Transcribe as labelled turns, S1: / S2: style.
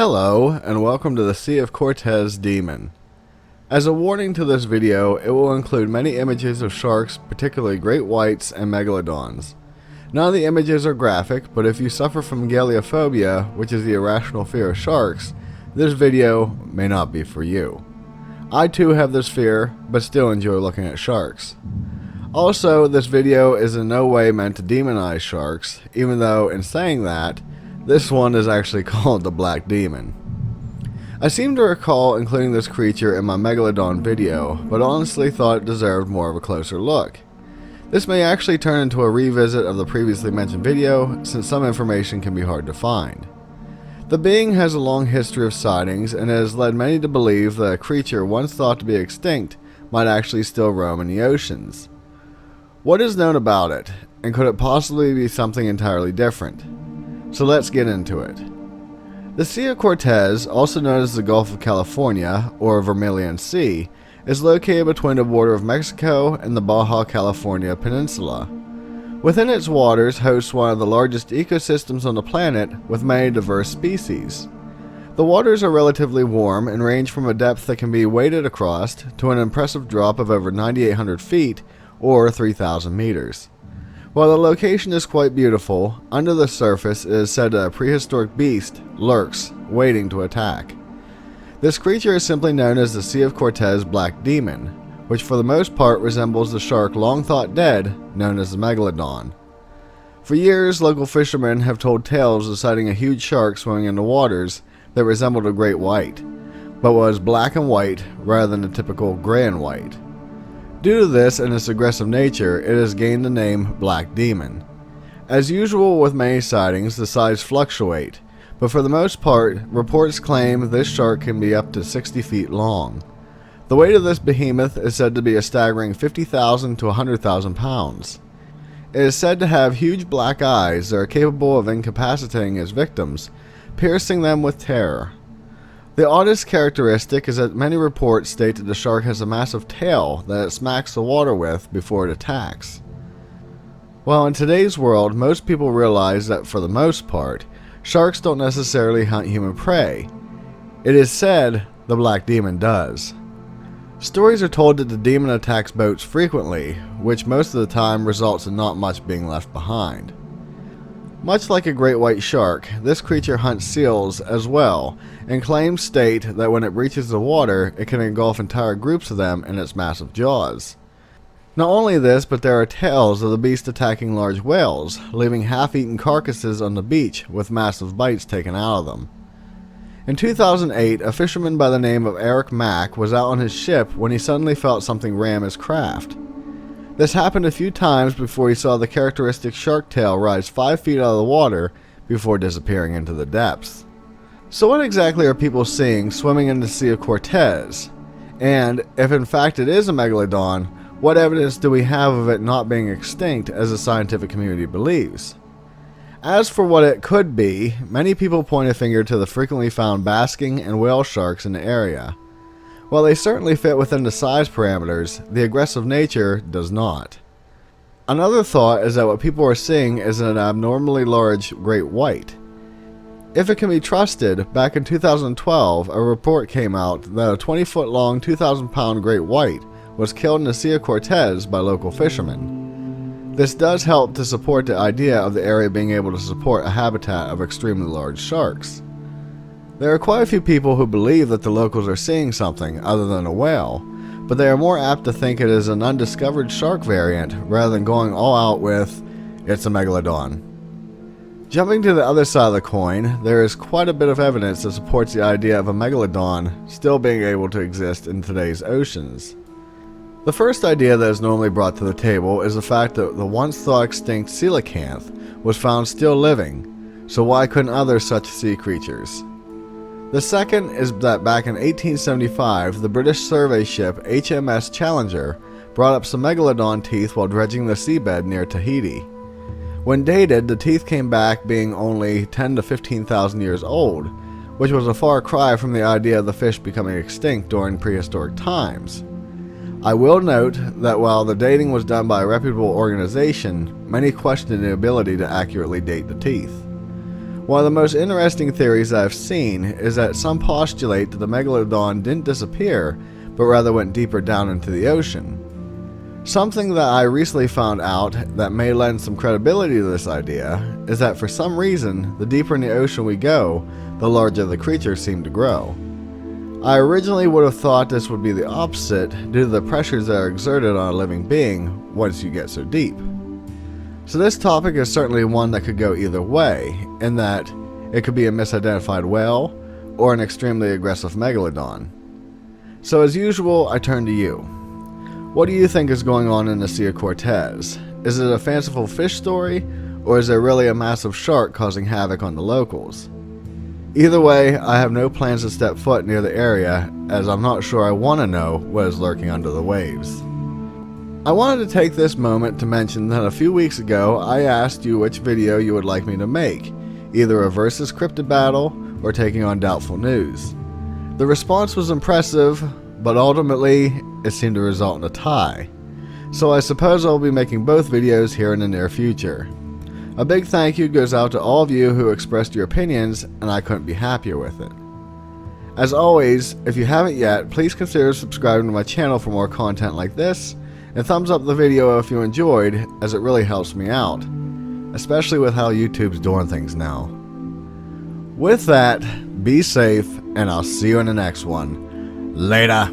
S1: Hello, and welcome to the Sea of Cortez Demon. As a warning to this video, it will include many images of sharks, particularly great whites and megalodons. None of the images are graphic, but if you suffer from galiophobia, which is the irrational fear of sharks, this video may not be for you. I too have this fear, but still enjoy looking at sharks. Also, this video is in no way meant to demonize sharks, even though in saying that, this one is actually called the Black Demon. I seem to recall including this creature in my Megalodon video, but honestly thought it deserved more of a closer look. This may actually turn into a revisit of the previously mentioned video, since some information can be hard to find. The being has a long history of sightings and has led many to believe that a creature once thought to be extinct might actually still roam in the oceans. What is known about it, and could it possibly be something entirely different? So let's get into it. The Sea of Cortez, also known as the Gulf of California, or Vermilion Sea, is located between the border of Mexico and the Baja California Peninsula. Within its waters hosts one of the largest ecosystems on the planet with many diverse species. The waters are relatively warm and range from a depth that can be waded across to an impressive drop of over 9,800 feet or 3,000 meters. While the location is quite beautiful, under the surface it is said that a prehistoric beast lurks, waiting to attack. This creature is simply known as the Sea of Cortez Black Demon, which for the most part resembles the shark long thought dead, known as the Megalodon. For years, local fishermen have told tales of sighting a huge shark swimming in the waters that resembled a great white, but was black and white rather than the typical gray and white. Due to this and its aggressive nature, it has gained the name Black Demon. As usual with many sightings, the size fluctuate, but for the most part, reports claim this shark can be up to 60 feet long. The weight of this behemoth is said to be a staggering 50,000 to 100,000 pounds. It is said to have huge black eyes that are capable of incapacitating its victims, piercing them with terror. The oddest characteristic is that many reports state that the shark has a massive tail that it smacks the water with before it attacks. While in today's world, most people realize that for the most part, sharks don't necessarily hunt human prey. It is said the Black Demon does. Stories are told that the demon attacks boats frequently, which most of the time results in not much being left behind. Much like a great white shark, this creature hunts seals as well, and claims state that when it reaches the water, it can engulf entire groups of them in its massive jaws. Not only this, but there are tales of the beast attacking large whales, leaving half-eaten carcasses on the beach with massive bites taken out of them. In 2008, a fisherman by the name of Eric Mack was out on his ship when he suddenly felt something ram his craft. This happened a few times before he saw the characteristic shark tail rise 5 feet out of the water before disappearing into the depths. So what exactly are people seeing swimming in the Sea of Cortez? And if in fact it is a megalodon, what evidence do we have of it not being extinct as the scientific community believes? As for what it could be, many people point a finger to the frequently found basking and whale sharks in the area. While they certainly fit within the size parameters, the aggressive nature does not. Another thought is that what people are seeing is an abnormally large great white. If it can be trusted, back in 2012, a report came out that a 20-foot long, 2,000-pound great white was killed in the Sea of Cortez by local fishermen. This does help to support the idea of the area being able to support a habitat of extremely large sharks. There are quite a few people who believe that the locals are seeing something other than a whale, but they are more apt to think it is an undiscovered shark variant rather than going all out with, it's a megalodon. Jumping to the other side of the coin, there is quite a bit of evidence that supports the idea of a megalodon still being able to exist in today's oceans. The first idea that is normally brought to the table is the fact that the once thought extinct Coelacanth was found still living, so why couldn't other such sea creatures? The second is that back in 1875, the British survey ship HMS Challenger brought up some megalodon teeth while dredging the seabed near Tahiti. When dated, the teeth came back being only 10 to 15,000 years old, which was a far cry from the idea of the fish becoming extinct during prehistoric times. I will note that while the dating was done by a reputable organization, many questioned the ability to accurately date the teeth. One of the most interesting theories I've seen is that some postulate that the Megalodon didn't disappear, but rather went deeper down into the ocean. Something that I recently found out that may lend some credibility to this idea is that for some reason, the deeper in the ocean we go, the larger the creatures seem to grow. I originally would have thought this would be the opposite due to the pressures that are exerted on a living being once you get so deep. So this topic is certainly one that could go either way, in that it could be a misidentified whale or an extremely aggressive megalodon. So as usual, I turn to you. What do you think is going on in the Sea of Cortez? Is it a fanciful fish story, or is there really a massive shark causing havoc on the locals? Either way, I have no plans to step foot near the area, as I'm not sure I want to know what is lurking under the waves. I wanted to take this moment to mention that a few weeks ago I asked you which video you would like me to make, either a versus cryptid battle or taking on doubtful news. The response was impressive, but ultimately it seemed to result in a tie. So I suppose I'll be making both videos here in the near future. A big thank you goes out to all of you who expressed your opinions, and I couldn't be happier with it. As always, if you haven't yet, please consider subscribing to my channel for more content like this, and thumbs up the video if you enjoyed, as it really helps me out, especially with how YouTube's doing things now. With that, be safe, and I'll see you in the next one. Later.